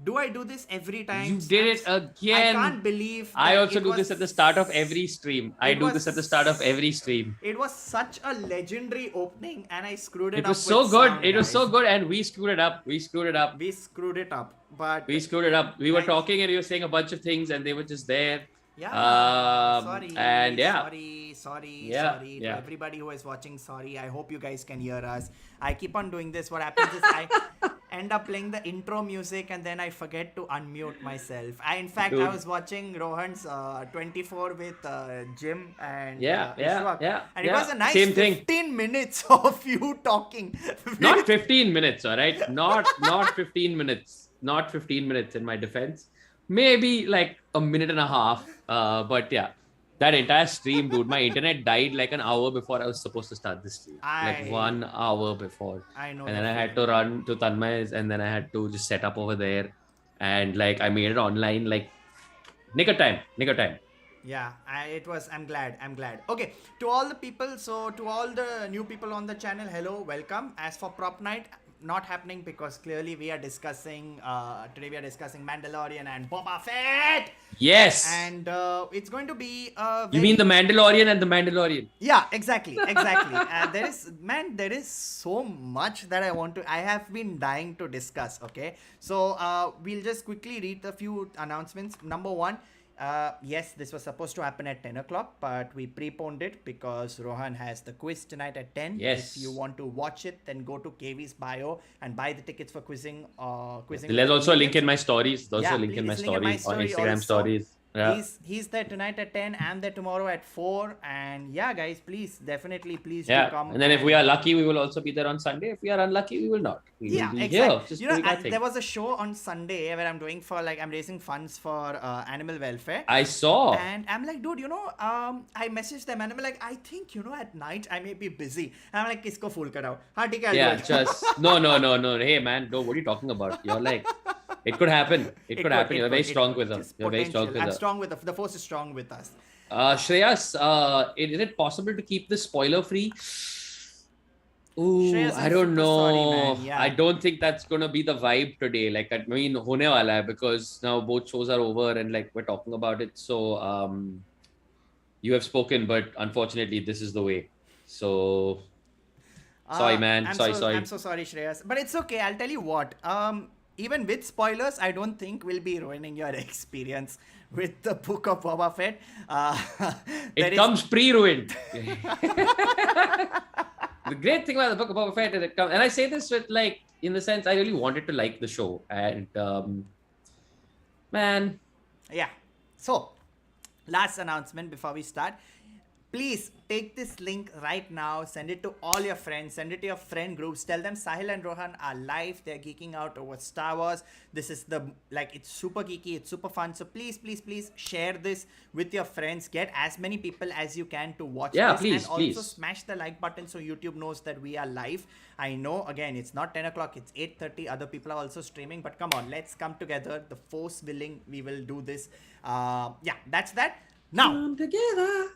Do I do this every time? You did it I again. can't believe that I also it do was. this at the start of every stream. I It do this at the start of was. every stream. It was such a legendary opening, and I screwed it It was up with so good. sound, It was guys. so good, and we screwed it up. We screwed it up. We screwed it up, but We screwed it up. We were guys, talking, and you were saying a bunch of things, and they were just there. yeah, And sorry, yeah, sorry, sorry, yeah, sorry to yeah. everybody who is watching. Sorry, I hope you guys can hear us. I keep on doing this. What happens is I end up playing the intro music and then I forget to unmute myself. In fact, I Dude. was watching Rohan's 24 with Jim and Yeah, Ishwak, and it yeah. was a nice Same thing. 15 minutes of you talking. Not 15 minutes, all right? Not 15 minutes. Not 15 minutes in my defense. Maybe like a minute and a half. But yeah, that entire stream, dude, my internet died like an hour before I was supposed to start the stream. Like 1 hour before. I know. And the then I had feeling. to run to Tanmai's, and then I had to just set up over there. And like I made it online like nick of time. Yeah, I'm glad. Okay, to all the people, so to all the new people on the channel, hello, welcome. As for prop night, not happening because clearly we are discussing, today we are discussing Mandalorian and Boba Fett. Yes. And it's going to be You mean the Mandalorian and the Mandalorian? Yeah, exactly. There is so much that I have been dying to discuss. Okay, so we'll just quickly read a few announcements. Number one, yes, this was supposed to happen at 10 o'clock, but we preponed it because Rohan has the quiz tonight at 10. Yes. If you want to watch it, then go to KV's bio and buy the tickets for quizzing. There's also a link in my stories. There's also Yeah, a link in my please link in my stories on story Instagram also. stories. Yeah. He's there tonight at 10 and there tomorrow at 4. And yeah, guys, please do Yeah, come. and then if we are lucky, we will also be there on Sunday. If we are unlucky, we will not. We will be exactly. here, just You know, doing our thing. there was a show on Sunday where I'm doing for I'm raising funds for animal welfare. I saw. And I'm like, dude, I messaged them and I'm like, I think, at night I may be busy. And I'm like, kisko fool karao? Haan, theek hai, I'll Yeah, do it. just no. Hey, man, no. What are you talking about? You're like, it could happen. It could happen. You're a very strong quizzer. You're a very strong I'm quizzer. strong with the force is strong with us. Shreyas, is it possible to keep this spoiler free? Ooh, Shreyas, I I'm don't super know. sorry, man. Yeah. I don't think that's gonna be the vibe today. Like, I mean, hone wala hai because now both shows are over and like we're talking about it. So, you have spoken, but unfortunately, this is the way. So, sorry, man. Sorry. I'm so sorry, Shreyas. But it's okay. I'll tell you what. Even with spoilers, I don't think we'll be ruining your experience with the Book of Boba Fett. It comes pre-ruined. The great thing about the Book of Boba Fett is it comes, and I say this with like, in the sense, I really wanted to like the show, and man. Yeah. So, last announcement before we start. Please take this link right now, send it to all your friends, send it to your friend groups, tell them Sahil and Rohan are live, they're geeking out over Star Wars. This is it's super geeky, it's super fun. So please share this with your friends, get as many people as you can to watch this. Please, and also please. smash the like button so YouTube knows that we are live. I know, again, it's not 10 o'clock, it's 8:30, other people are also streaming, but come on, let's come together. The force willing, we will do this. Yeah, that's that. Now. Come together.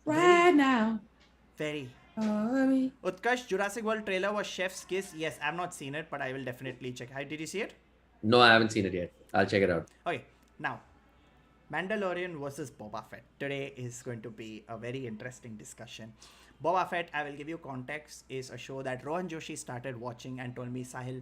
Right now. Very. Utkarsh, Jurassic World trailer was Chef's Kiss. Yes, I've not seen it, but I will definitely check. Did you see it? No, I haven't seen it yet. I'll check it out. Okay, now, Mandalorian versus Boba Fett. Today is going to be a very interesting discussion. Boba Fett, I will give you context, is a show that Rohan Joshi started watching and told me, Sahil,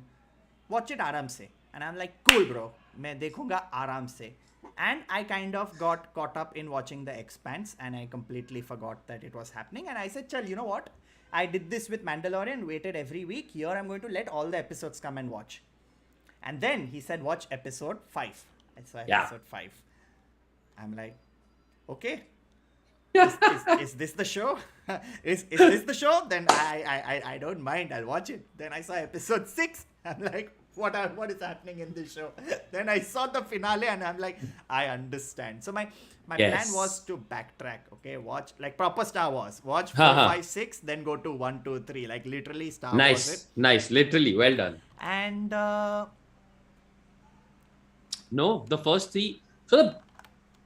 watch it aaram se. And I'm like, cool bro, main dekhunga aaram se. And I kind of got caught up in watching The Expanse and I completely forgot that it was happening. And I said, chal, you know what? I did this with Mandalorian, waited every week. Here I'm going to let all the episodes come and watch. And then he said, watch episode 5. I saw episode 5. I'm like, okay. Is this the show? is this the show? Then I don't mind. I'll watch it. Then I saw episode 6. I'm like, what is happening in this show? Then I saw the finale and I'm like, I understand. So my plan was to backtrack. Okay, watch like proper Star Wars. Watch 4, 5, 6, then go to 1, 2, 3. Like literally Star Wars. Nice. Literally, well done. And no, the first 3. So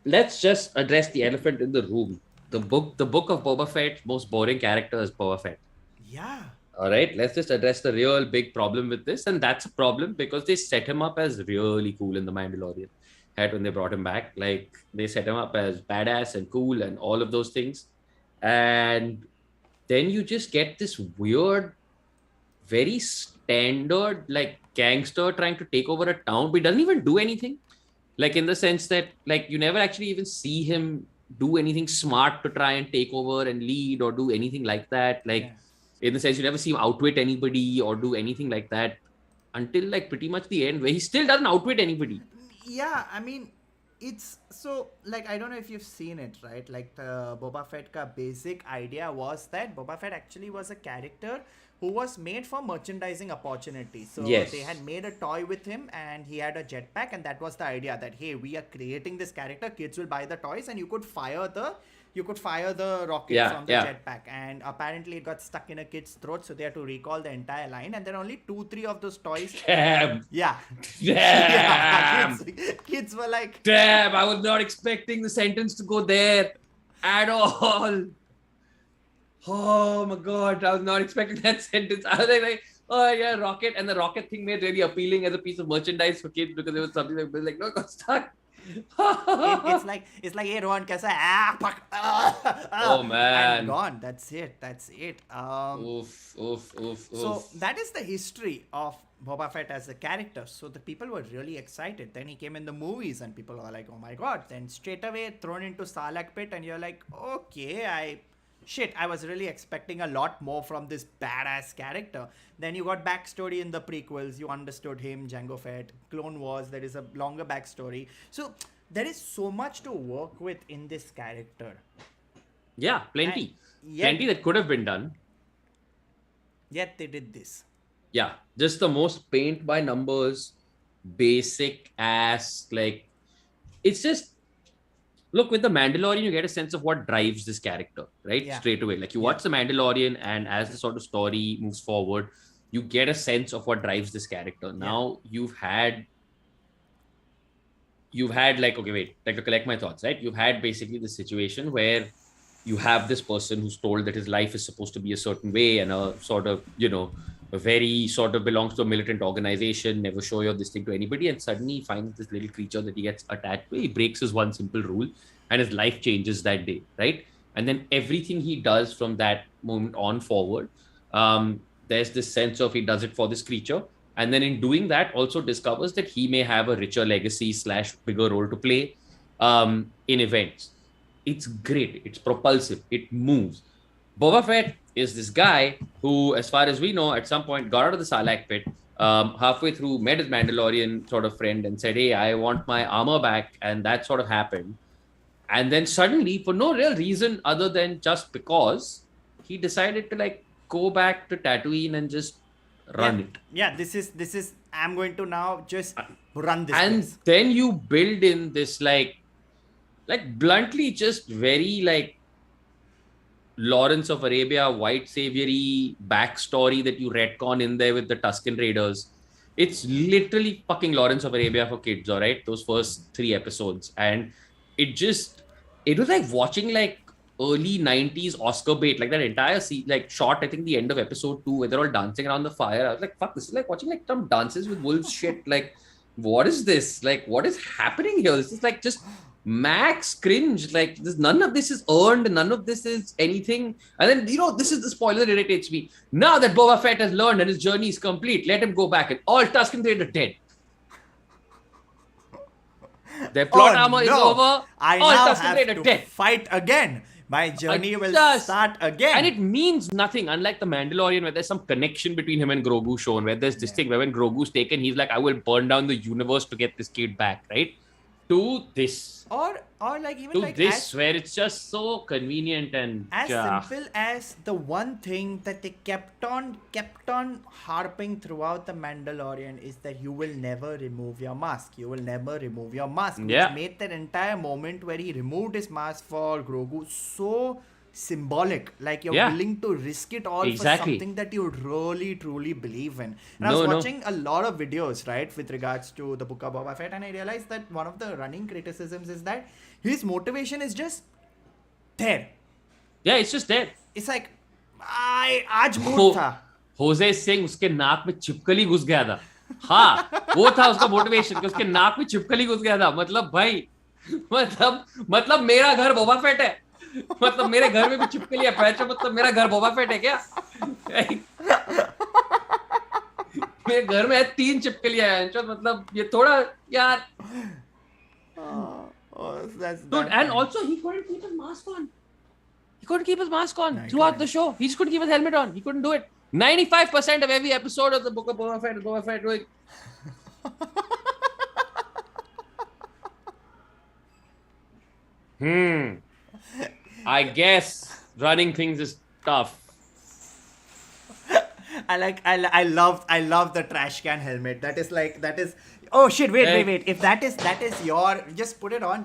let's just address the elephant in the room. The book of Boba Fett, most boring character is Boba Fett. Yeah. All right, let's just address the real big problem with this. And that's a problem because they set him up as really cool in The Mandalorian. Right, when they brought him back, like they set him up as badass and cool and all of those things. And then you just get this weird, very standard, like gangster trying to take over a town, but he doesn't even do anything. Like in the sense that, like, you never actually even see him do anything smart to try and take over and lead or do anything like that. Like, Yeah. in the sense you never see him outwit anybody or do anything like that until like pretty much the end, where he still doesn't outwit anybody. Yeah, I mean, it's so like I don't know if you've seen it, right? Like the Boba Fett ka basic idea was that Boba Fett actually was a character who was made for merchandising opportunity. So Yes. they had made a toy with him and he had a jetpack, and that was the idea that hey, we are creating this character, kids will buy the toys and you could fire the rocket Yeah, from the yeah. jetpack, and apparently it got stuck in a kid's throat, so they had to recall the entire line, and then only 2-3 of those toys. Damn. Yeah. Damn. Kids were like, Damn. I was not expecting the sentence to go there at all. Oh my god. I was not expecting that sentence. I was like, oh yeah, rocket. And the rocket thing made really appealing as a piece of merchandise for kids because it was something that was like, no, it got stuck. it's like, hey Rohan, kaisa hai? Fuck. Oh, man. And gone. That's it. Oof, oof, oof, So oof. that is the history of Boba Fett as a character. So the people were really excited. Then he came in the movies, and people were like, "Oh my god!" Then straight away thrown into Sarlacc pit, and you're like, "Okay, I was really expecting a lot more from this badass character." Then you got backstory in the prequels. You understood him, Jango Fett, Clone Wars. There is a longer backstory. So there is so much to work with in this character. Yeah, plenty. And yet- Plenty that could have been done. Yet they did this. Yeah, just the most paint by numbers, basic ass, like, it's just, look, with the Mandalorian, you get a sense of what drives this character, right? Yeah. Straight away. Like, you watch the Mandalorian, and as the sort of story moves forward, you get a sense of what drives this character. Now you've had like, okay, wait, like, to collect my thoughts, right? You've had basically the situation where you have this person who's told that his life is supposed to be a certain way, and a sort of, a very sort of belongs to a militant organization, never show your this thing to anybody, and suddenly he finds this little creature that he gets attached to. He breaks his one simple rule, and his life changes that day, right? And then everything he does from that moment on forward, there's this sense of he does it for this creature, and then in doing that also discovers that he may have a richer legacy / bigger role to play in events. It's great. It's propulsive. It moves. Boba Fett is this guy who, as far as we know, at some point got out of the Sarlacc pit, halfway through met his Mandalorian sort of friend and said, hey, I want my armor back. And that sort of happened. And then suddenly, for no real reason other than just because, he decided to like go back to Tatooine and just run it. Yeah, this is I'm going to now just run this And place. then you build in this like bluntly just very like Lawrence of Arabia white saviory backstory that you retcon in there with the Tusken Raiders. It's literally fucking Lawrence of Arabia for kids, all right? Those first 3 episodes. And it was like watching like early 90s Oscar bait, like that entire shot, I think the end of episode 2 where they're all dancing around the fire. I was like, fuck, this is like watching like some Dances with Wolves shit. Like, what is this? Like, what is happening here? This is like just max cringe. Like, none of this is earned, none of this is anything. And then, this is the spoiler that irritates me. Now that Boba Fett has learned and his journey is complete, let him go back, and all Tusken Raiders are dead. Their plot armor is over. I all now Tusken have Raiders to are dead. fight again. My journey will start again. And it means nothing, unlike the Mandalorian, where there's some connection between him and Grogu shown, where there's this thing where when Grogu's taken, he's like, I will burn down the universe to get this kid back, right? To this. Or like even To like this, where it's just so convenient and as simple as the one thing that they kept on harping throughout the Mandalorian is that you will never remove your mask. You will never remove your mask. Yeah. Which made that entire moment where he removed his mask for Grogu so symbolic. Like you're willing to risk it all for something that you really truly believe in. And I was watching a lot of videos, right, with regards to the Book of Boba Fett, and I realized that one of the running criticisms is that his motivation is just there. Yeah, it's just there. It's like, aaj mood tha. होजे Singh उसके नाक में छिपकली घुस गया था. हाँ, वो था उसका मोटिवेशन कि उसके नाक में छिपकली घुस गया था. मतलब भाई, मतलब मेरा घर बोबा फेट है. मतलब मेरे घर में भी छिपकली है. पैचो मतलब मेरा घर बोबा फेट है क्या? मेरे घर में है 3 छिपकलियां हैं. मतलब ये थोड़ा यार. Dude, and also he couldn't keep his mask on. He couldn't keep his mask on throughout the show. He just couldn't keep his helmet on. He couldn't do it. 95% of every episode of the Book of Boba Fett doing. I guess running things is tough. I love the trash can helmet. That is. Oh shit! Wait. If that is your, just put it on.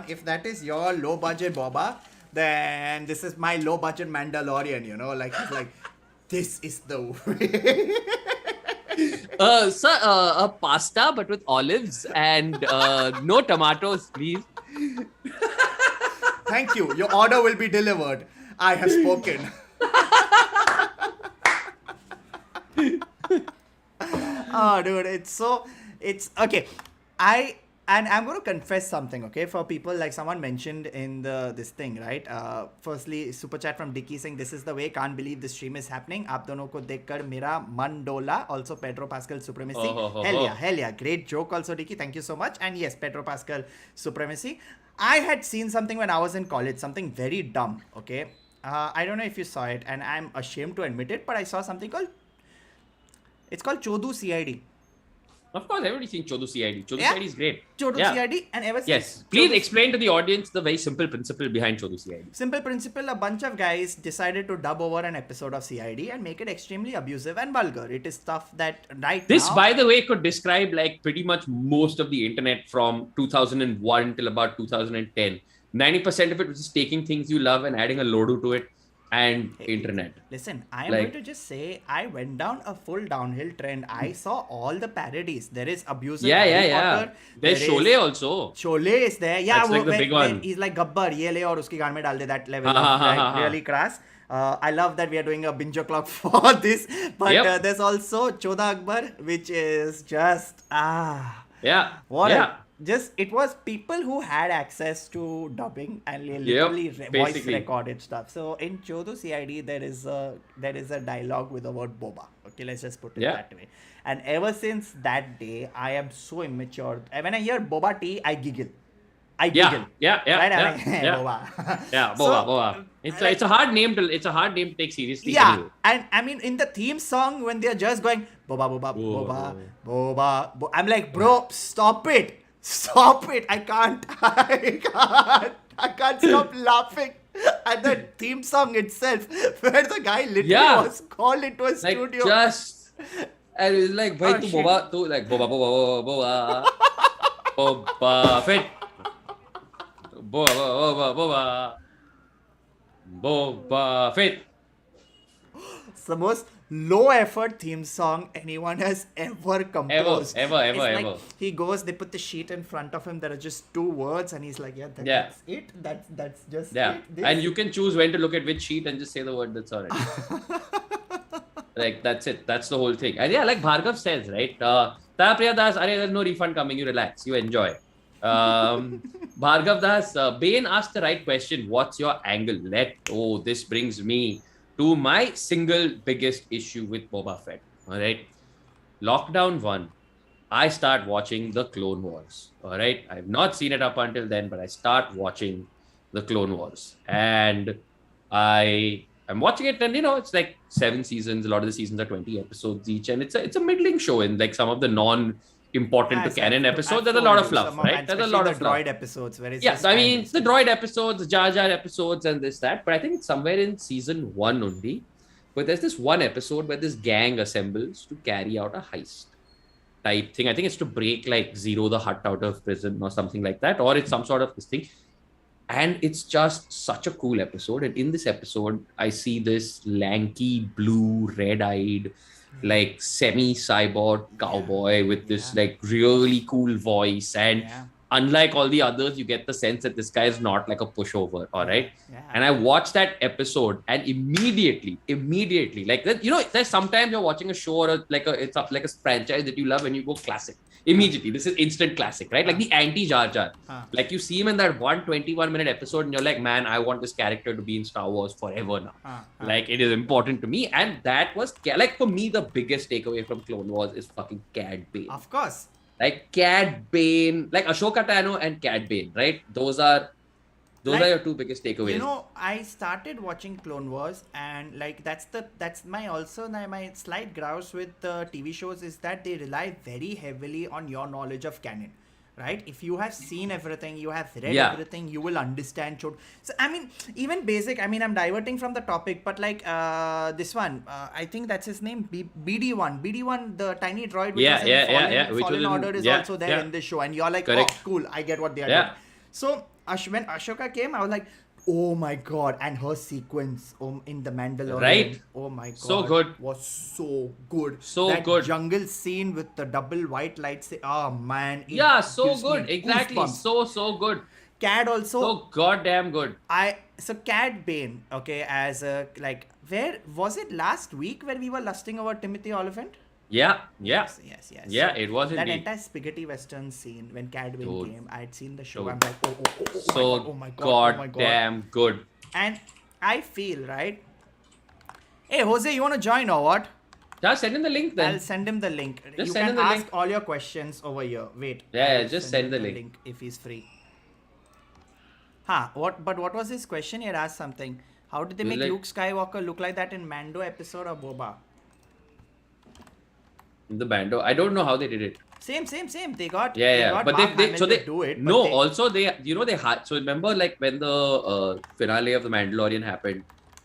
If that is your low budget Boba, then this is my low budget Mandalorian. You know, like it's like this is the way. Sir, a pasta but with olives and no tomatoes, please. Thank you. Your order will be delivered. I have spoken. Oh, dude, it's okay. I'm going to confess something, okay? For people, like someone mentioned in this thing, right? Firstly, super chat from Dicky saying, "This is the way. Can't believe this stream is happening. आप दोनों को देखकर मेरा मन डोला." Also, Pedro Pascal supremacy. Hell yeah. Great joke also, Dicky. Thank you so much. And yes, Pedro Pascal supremacy. I had seen something when I was in college, something very dumb, okay? I don't know if you saw it, and I'm ashamed to admit it, but I saw something called, it's called Chodu CID. Of course, everybody's seen Chodu CID. Chodu CID is great. Chodu CID, and ever since... Yes, please explain to the audience the very simple principle behind Chodu CID. Simple principle, a bunch of guys decided to dub over an episode of CID and make it extremely abusive and vulgar. It is stuff that This, by the way, could describe like pretty much most of the internet from 2001 till about 2010. 90% of it was just taking things you love and adding a lodo to it. And internet. Listen, I am going to just say, I went down a full downhill trend. I saw all the parodies. There is abusive Harry Potter. There's Sholay also. Sholay is there. Yeah, that's like the big one. He's like Gabbar, ye le aur uski gaan mein dal de, that level of really crass. I love that we are doing a Binge-O-Clock for this. But there's also Choda Akbar, which is just it was people who had access to dubbing and literally voice recorded stuff. So in Chodu CID there is a dialogue with the word Boba. Okay, let's just put it that way. And ever since that day, I am so immature. When I hear Boba Tea, I giggle. Right? Boba. It's a hard name to take seriously. Yeah, anyway. And I mean in the theme song when they're just going Boba, I'm like, bro, stop it. I can't stop laughing at the theme song itself, where the guy literally was called into a studio. And it's like, bhai, tu Boba, like Boba Fett, Boba Fett. It's the most low effort theme song anyone has ever composed. Ever. Like he goes, they put the sheet in front of him, there are just 2 words, and he's like, that's it. That's just it. And you can choose when to look at which sheet and just say the word that's already. Like, that's it. That's the whole thing. And yeah, like Bhargav says, right? Taya Priya Das, there's no refund coming. You relax. You enjoy. Bhargav Das, Bain asked the right question. What's your angle? This brings me to my single biggest issue with Boba Fett. All right. Lockdown 1, I start watching the Clone Wars. All right. I've not seen it up until then, but I start watching the Clone Wars. And I'm watching it, and it's like 7 seasons. A lot of the seasons are 20 episodes each. And it's a middling show in like some of the non-important to canon episodes. There's a lot of fluff, right? There's a lot of droid episodes where it's the droid episodes, the Jar Jar episodes, and that. But I think it's somewhere in season 1 only. But there's this one episode where this gang assembles to carry out a heist type thing. I think it's to break like Zero the Hutt out of prison or something like that, or it's some sort of this thing. And it's just such a cool episode. And in this episode, I see this lanky, blue, red-eyed, like semi-cyborg cowboy with this like really cool voice. And unlike all the others, you get the sense that this guy is not like a pushover, all right? Yeah. And I watched that episode, and immediately, like that, there's sometimes you're watching a show or like a franchise that you love, and you go classic. Immediately, this is instant classic, right? Like the anti-Jar Jar. Like you see him in that 121-minute episode, and you're like, man, I want this character to be in Star Wars forever now. Like it is important to me, and that was like for me the biggest takeaway from Clone Wars is fucking Cad Bane. Of course. Like Cad Bane, like Ashoka Tano and Cad Bane, right? Those are your two biggest takeaways. I started watching Clone Wars, and like that's my slight grouse with the TV shows is that they rely very heavily on your knowledge of canon. Right? If you have seen everything, you have read everything, you will understand. So, I mean, even basic, I'm diverting from the topic, but like this one, I think that's his name, BD1. BD1, the tiny droid which was in Fallen Order is also there in this show. And you're like, correct. Oh, cool, I get what they are doing. So, when Ashoka came, I was like, oh my god, and her sequence in the Mandalorian, right? Oh my god, so good, was so good. That good jungle scene with the double white lights. Oh man, so good, exactly, goosebumps. so good. Cad also so goddamn good. Cad Bane, okay, as a like, where was it last week where we were lusting over Timothy Oliphant? Yeah. Yes. Yeah, it was that indeed. entire spaghetti western scene when Cad Bane came. I had seen the show. Dude. I'm like, oh my god, damn good. And I feel right. Hey Jose, you want to join or what? Just send him the link then. I'll send him the link. Just you send can him the ask link. all your questions over here. Wait. Yeah, just send the link if he's free. What was his question? He had asked something. How did they make Luke Skywalker look like that in Mando episode of Boba? The Mando. I don't know how they did it. Same. They got but Mark they Hamill to do it. No, also they had. So remember, like when the finale of the Mandalorian happened,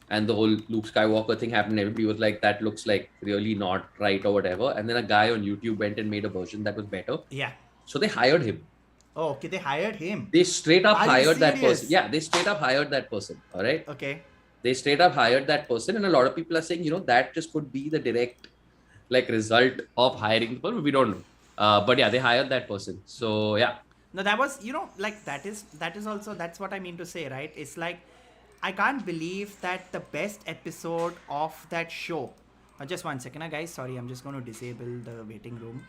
and the whole Luke Skywalker thing happened, everybody was like, that looks like really not right or whatever. And then a guy on YouTube went and made a version that was better. Yeah. So they hired him. Oh, okay. They hired him. They straight up hired that person. Yeah, they straight up hired that person. All right. Okay. They straight up hired that person, and a lot of people are saying, that just could be the direct like result of hiring the person. We don't know. But yeah, they hired that person. So yeah. No, that was, like that is also, that's what I mean to say, right? It's like, I can't believe that the best episode of that show. Just one second, guys. Sorry, I'm just going to disable the waiting room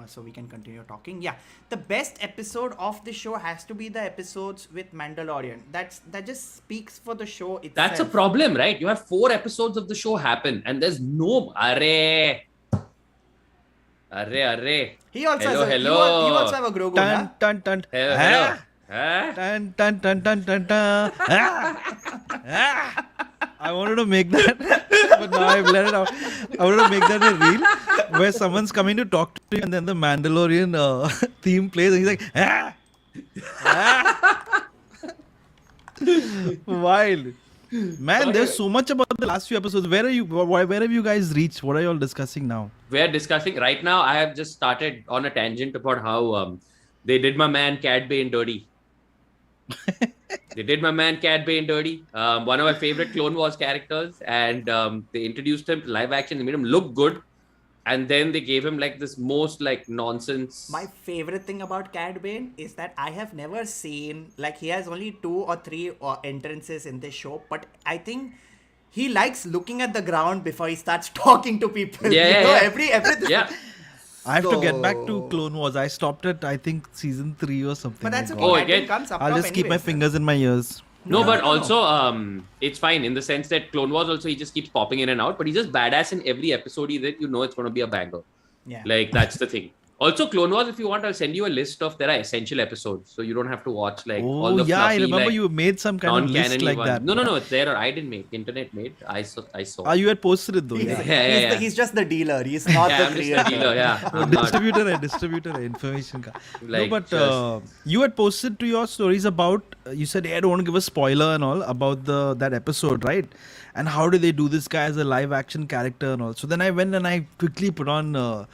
so we can continue talking. Yeah, the best episode of the show has to be the episodes with Mandalorian. That just speaks for the show itself. That's a problem, right? You have 4 episodes of the show happen, and there's no Arre. He also hello. He also have a Grogu. Hello. I wanted to make that, but now I've let it out. I wanted to make that a reel where someone's coming to talk to you, and then the Mandalorian theme plays, and he's like, wild. Man, there's so much about the last few episodes. Where have you guys reached? What are you all discussing now? We're discussing right now. I have just started on a tangent about how they did my man Cad Bane dirty. They did my man Cad Bane dirty. One of my favorite Clone Wars characters, and they introduced him to live action. They made him look good, and then they gave him like this most like nonsense. My favorite thing about Cad Bane is that I have never seen, like, he has only 2 or 3 entrances in this show, but I think he likes looking at the ground before he starts talking to people. Everything. Yeah. I have to get back to Clone Wars. I stopped at, I think, season 3 or something. But that's okay. again, I'll just keep my fingers in my ears. No, but also, it's fine in the sense that Clone Wars also, he just keeps popping in and out, but he's just badass in every episode that it's going to be a banger. Yeah. Like, that's the thing. Also, Clone Wars, if you want, I'll send you a list of there are essential episodes, so you don't have to watch like all the fluffy, I remember you made some kind of list like that. No, it's there. I didn't make. Internet made. I saw. You had posted it though. He's just the dealer. He's not the creator. I'm just the dealer. Yeah. Distributor information. Like, no, but you had posted to your stories about. You said, "Hey, I don't want to give a spoiler and all about that episode, right?" And how did they do this guy as a live action character and all? So then I went and I quickly put on Boba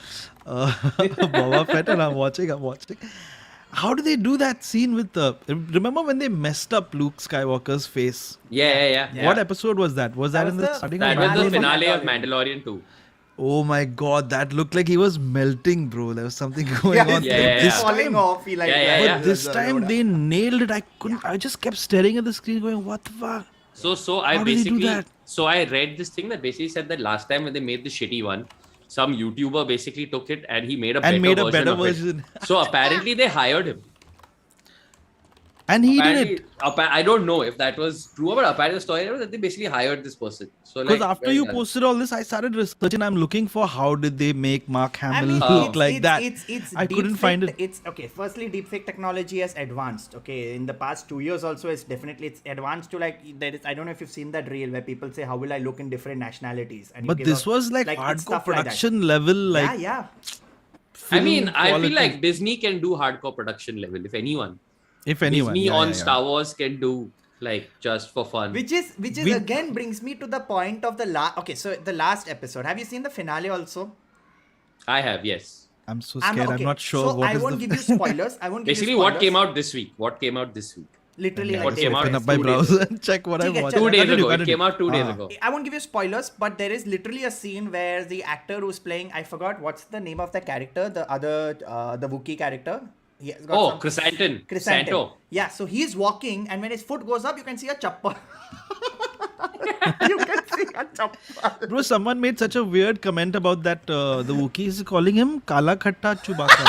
Fett and I'm watching. How do they do that scene with remember when they messed up Luke Skywalker's face? Yeah. What episode was that? Was that in the starting that of was the finale of Mandalorian 2. Oh my god, that looked like he was melting, bro. There was something going on. yeah, But yeah, this yeah. falling time, off. He like, Yeah. this time they nailed it. I couldn't. I just kept staring at the screen, going, "What the fuck?" So I How did they do basically that? so I read this thing that basically said that last time when they made the shitty one, some YouTuber basically took it and he made a And better made a version better of version. it. So apparently they hired him. And he did it. I don't know if that was true, but apparently the story was that they basically hired this person. So Because like, after well you done. posted all this, I started researching. I'm looking for how did they make Mark I Hamill mean, look like that. It's I couldn't deepfake- find it. It's okay. Firstly, deepfake technology has advanced. Okay, in the past 2 years also, it's advanced to like there is. I don't know if you've seen that reel where people say, "How will I look in different nationalities?" And you But give this out- was like it's hardcore stuff like that. production level, like yeah. I mean, film I feel quality. like Disney can do hardcore production level if anyone. If anyone, Disney yeah, on yeah, yeah. Star Wars can do like just for fun. Which is We- again brings me to the point of the last. Okay, so the last episode. Have you seen the finale also? I have, yes. I'm so scared. I'm not sure So what I is won't the. give you spoilers. I won't give Basically, you what spoilers. came out this week? Literally, I like what just came out open up my 2 days browser and check what I Okay, watched. check. 2 days Continue, ago. It continue. came out 2 days Ah. ago. I won't give you spoilers, but there is literally a scene where the actor who's playing, I forgot what's the name of the character, the other, the Wookiee character. He has got Oh, some- Chrysanthemum. Chrysanthemum. Santo. Yeah, so he's walking, and when his foot goes up, you can see a chappal. You can see a chappal. Bro, someone made such a weird comment about that. The Wookiee is calling him Kala Khatta Chewbacca.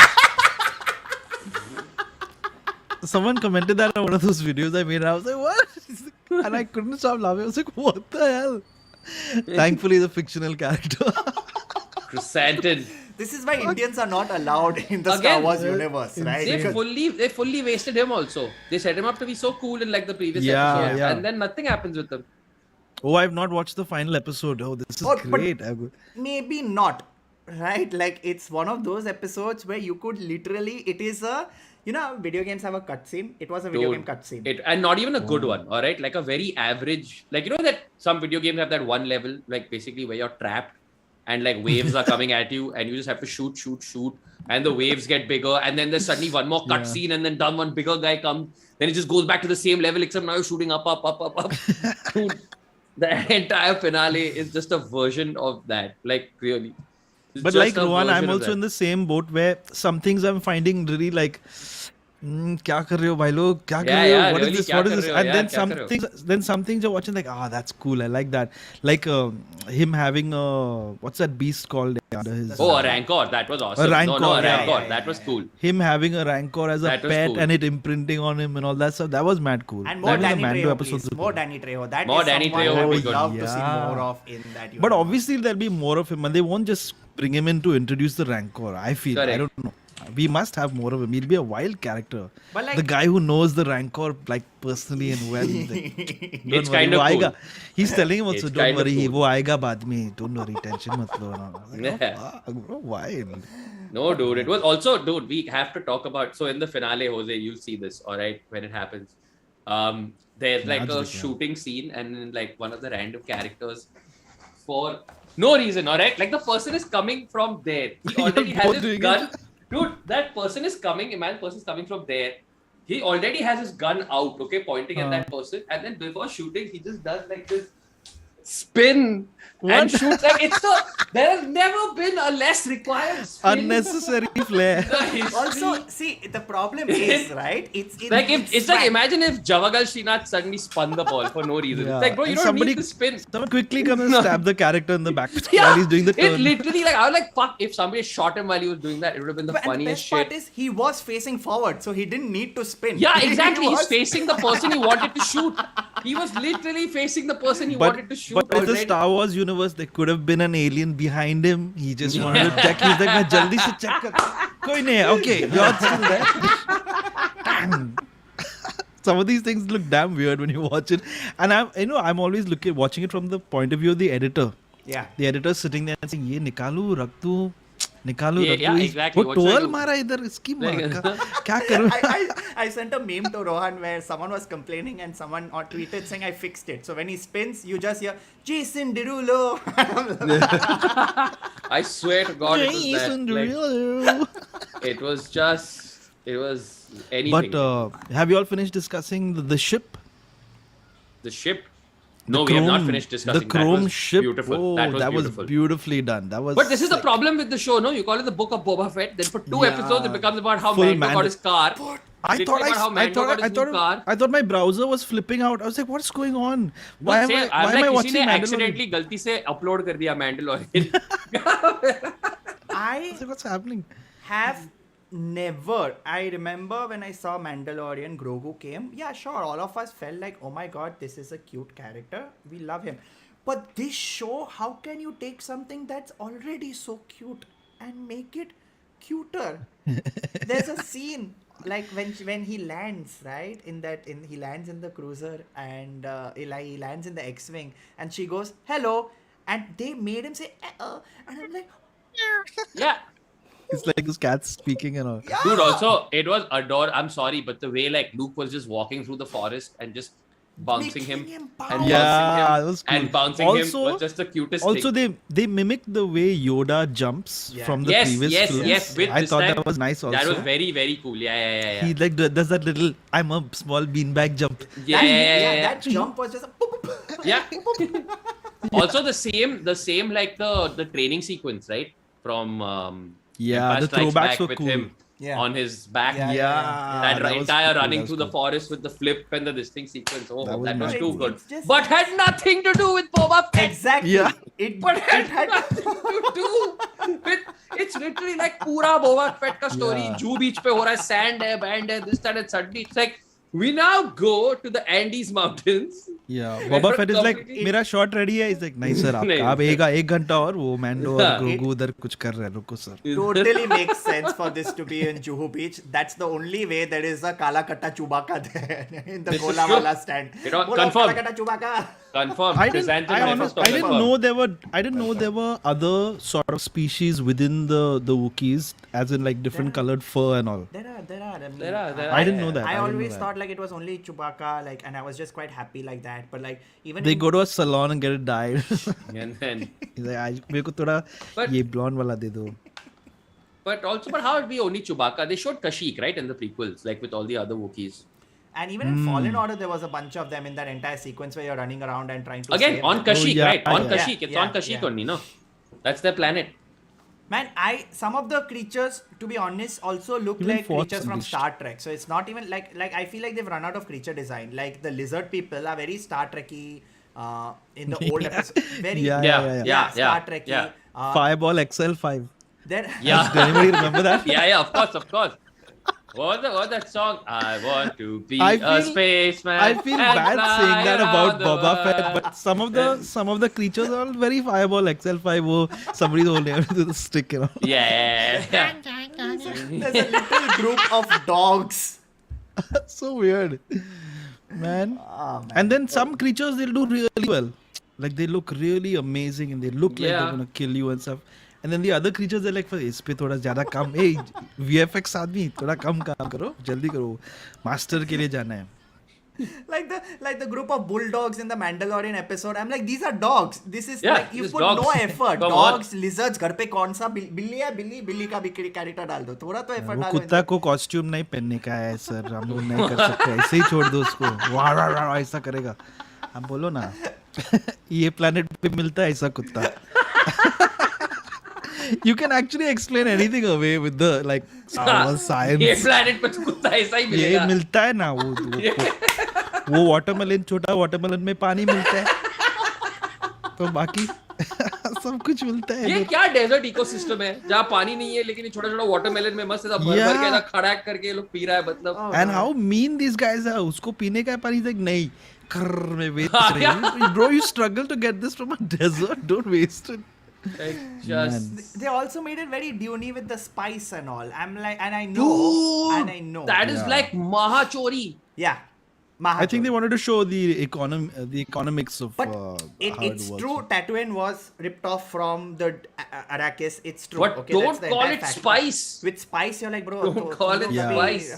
Someone commented that on one of those videos I made. And I was like, what? And I couldn't stop laughing. I was like, what the hell? Thankfully, the fictional character. Chrysanthemum. This is why Indians are not allowed in the Star Again, Wars universe, right? They Because- fully wasted him also. They set him up to be so cool in like the previous Yeah, episodes, yeah. and then nothing happens with him. Oh, I've not watched the final episode. Oh, this is Oh, but- great. maybe not, right? Like it's one of those episodes where you could literally, it is a, you know, video games have a cutscene. It was a video game cutscene. And not even a good one, all right? Like a very average, like you know that some video games have that one level, like basically where you're trapped and like waves are coming at you and you just have to shoot, and the waves get bigger, and then there's suddenly one more cutscene, and then one bigger guy comes, then it just goes back to the same level, except now you're shooting up. Dude, the entire finale is just a version of that, like really. It's But just like a Rohan, version I'm of also that. in the same boat where some things I'm finding really like, क्या कर रहे हो भाई लोग? क्या कर Yeah, रहे हो? yeah, What is really, this? क्या What is कर this? रहे हो? And Yeah, then क्या some कर रहे हो? things you're watching like, that's cool. I like that. Like him having what's that beast called under his? Oh, a Rancor. That was awesome. No, Rancor, a yeah, Rancor. yeah, That was cool. Him having a Rancor as a That was pet cool. and it imprinting on him and all that stuff. That was mad cool. And more That was the Danny Mando Trejo, episodes please. were More cool. Danny Trejo. That More is Danny someone Trejo I would would be good. love to see Yeah. more of in that universe. But obviously there'll be more of him and they won't just bring him in to introduce the Rancor. I feel. I Correct. don't know. We must have more of him. He'll be a wild character. But like- the guy who knows the Rancor like personally and well. Like, don't It's worry, kind of वो cool. आएगा. He's telling him also, It's don't kind of worry, cool. वो आएगा बाद में. Don't worry, tension मत लो. And all. I was like, Yeah. oh, fuck, bro, wild. No, dude. It was also, dude, we have to talk about. So in the finale, Jose, you'll see this, all right, when it happens. There's like a Magic, yeah. shooting scene, and then like one of the random characters, for no reason, all right, like the person is coming from there. He already You're has both his doing gun. it. Dude, that person is coming. Imagine person's coming from there. He already has his gun out, okay, pointing at that person, and then before shooting, he just does like this spin and What? shoots. Like it's the there has never been a less required spin. Unnecessary flair. in the history. Also, see, the problem is, right? Like if it's like imagine if Javagal Srinath suddenly spun the ball for no reason. Yeah. It's like bro, you And don't somebody- need to spin. Someone quickly comes and No. stab the character in the back Yeah, while he's doing the it turn. literally like I was like fuck if somebody shot him while he was doing that, it would have been the and the funniest best part shit. is he was facing forward, so he didn't need to spin. Yeah, He exactly. He's was- facing the person he wanted to shoot. He was literally facing the person he wanted to shoot. But in the already. Star Wars universe, there could have been an alien behind him. He just wanted to check. He's like, मैं जल्दी से check कर. कोई नहीं है. Okay, you're still there. Damn. Some of these things look damn weird when you watch it, and I'm always watching it from the point of view of the editor. Yeah. The editor sitting there and saying, ये निकालू रख दूँ. निकालू Yeah, रख yeah, दूँ. exactly. वो What should I toll do? मारा इधर इसकी माँ Like- का. क्या करूँ? I sent a meme to Rohan where someone was complaining and someone tweeted saying I fixed it. So when he spins, you just hear Jason Derulo. I swear to God, it was Jason that. Like, Derulo. it was anything. But have you all finished discussing the ship? The ship. No, we have not finished discussing. The Chrome that was ship. Beautiful. Oh, that was beautiful. beautifully done. That was. But this is the sick. problem with the show, no? You call it the Book of Boba Fett. Then for 2 episodes, it becomes about how Full Mando got Mando. his car. I thought I I thought my browser was flipping out. I was like, what's going on? Why am I watching किसी ने Mandalorian? accidentally गलती से upload कर दिया Mandalorian. I was like, what's happening? have never. I remember when I saw Mandalorian, Grogu came. Yeah, sure. All of us felt like, oh my god, this is a cute character. We love him. But this show, how can you take something that's already so cute and make it cuter? There's a scene like when he lands, right? He lands in the cruiser and he lands in the X-wing and she goes hello, and they made him say and I'm like, Yeah. It's like this cat speaking and all. Dude, also, it was adorable. I'm sorry, but the way like Luke was just walking through the forest and just bouncing him, Making him and bounce. Yeah, that was cool. and bouncing Also- him was just the cutest Also, thing. they mimicked the way Yoda jumps Yeah. from the Yes, previous yes, films. yes. With I this thought time, that was nice. Also, That was very, very cool. Yeah. he like does that little I'm a small beanbag jump. Yeah. That jump was just a boop, boop, boop. Yeah. Also, the same like the training sequence, right? From Yeah, Empire the Strikes throwbacks Back were with cool. him Yeah. on his back. Yeah. Yeah, That was entire cool, running that through was the cool. forest with the flip and the distinct sequence. Oh, That was that was nice. too good. It's just- But had nothing to do with Boba Fett. Exactly. Yeah. But it had nothing to do with. It's literally like पूरा Boba Fett का story. Yeah. Jew beach पे हो रहा है, sand है, band है, this that and suddenly it's like we now go to the Andes mountains. Yeah, Where Boba for Fett is like completely- मेरा shot ready है. He's like नहीं sir नहीं, आपका आप sir. एक घंटा और वो Mando और हाँ. Grogu उधर कुछ कर रहे हैं रुको sir. Totally makes sense for this to be in Juhu Beach. That's the only way there is a Kala Katta Chewbacca there in the This is Gola true. Wala stand. It all- Bolo, confirmed. Kala Katta Chewbacca. Confirmed. I didn't Chrysanthemum know there were other sort of species within the Wookiees, as in like different colored fur and all. There are. I mean, There are. I didn't know that. I I didn't know always that. thought like it was only Chewbacca, like, and I was just quite happy like that. But like even They in- go to a salon and get it dyed. And then, He's like, आज मेरे को थोड़ा But- ये blonde वाला दे दो. but how would be only Chewbacca? They showed Kashyyyk, right, in the prequels, like with all the other Wookiees. And even in Fallen Order, there was a bunch of them in that entire sequence where you're running around and trying to Again, save on them. Kashyyyk, yeah, right? On yeah. Kashyyyk. It's on Kashyyyk yeah. only, no? That's their planet. Man, some of the creatures, to be honest, also look Even like Force creatures from Unleashed. Star Trek. So it's not even like I feel like they've run out of creature design. Like the lizard people are very Star Trekky in the old episode. Very Yeah. Star Trekky. yeah. Fireball XL5. There, Yeah. Does anybody remember that? Yeah, of course. What was that song? I want to be I a feel- spaceman. I feel and bad fly saying that about around the Boba Fett, world. but some of the creatures are all very Fireball XL5. वो somebody's holding onto the stick, you know. Yeah. there's a little group of dogs. That's so weird, man. Man. And then some creatures they'll do really well, like they look really amazing and they look like Yeah. they're gonna kill you and stuff. And then the other creatures they're like, इस पे थोड़ा ज़्यादा कम, hey VFX आदमी थोड़ा कम काम करो, जल्दी करो, मास्टर के लिए जाना है. Like the group of bulldogs in the Mandalorian episode. I'm like, these are dogs. This is Yeah, like you these put dogs. no effort. Come on. Dogs, lizards. घर पे कौन सा बिल्ली है बिल्ली का भी कैरेक्टर डाल दो. थोड़ा तो effort वो डालो. कुत्ता को कॉस्ट्यूम नहीं पहनने का है सर, हम लोग नहीं कर सकते, ऐसे ही छोड़ दो उसको, वाह वाह वाह ऐसा करेगा. हम बोलो ना ये planet पे मिलता है ऐसा कुत्ता. You can actually explain anything away with the like science. ये planet पे तो कुत्ता ऐसा ही ये मिलेगा. मिलता है ना वो वाटरमेलन, छोटा वाटरमेलन में पानी मिलता है, तो बाकी सब कुछ मिलता है. ये क्या डेजर्ट इकोसिस्टम है जहाँ पानी नहीं है लेकिन छोटा छोटा वाटरमेलन में मस्त ऐसा भर भर के ऐसा खड़ा करके ये लोग पी रहा है मतलब. And how mean these guys are. उसको पीने का है पानी, like नहीं कर्र में वेस्ट रही है. Bro, you struggle to get this from a desert, don't waste it. Like, just Man. They also made it very Dune with the spice and all. I'm like, and I dude, know. that is Yeah. like mahachori. Yeah. I think they wanted to show the economics of But how it's it works. true. Tatooine was ripped off from the Arrakis. It's true. But okay, don't that's the call entire it fact. spice. With spice, you're like, bro. Don't call it spice.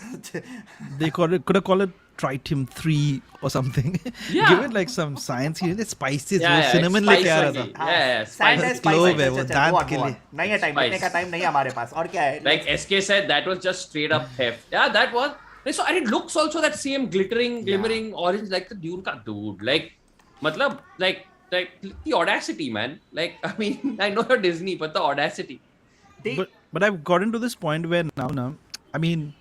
They could have called it Tritium 3 or something. Yeah. Give it like some science here. The spices, Yeah, वो cinnamon spice लेके आ रहा वाली. था. Yeah, Sand spice. है, spice Clove है, है, वो चल, दांत go on, के go लिए. on. नहीं है टाइम, Spice. इतने का टाइम नहीं है हमारे पास. और क्या है? Like SK said, that was just straight up theft. Yeah, that was. So and it looks also that same glimmering orange like the Dune ka dude. Like Matlab, like the audacity, man. Like, I mean, I know you're Disney, but the audacity. But I've gotten to this point where now, I mean,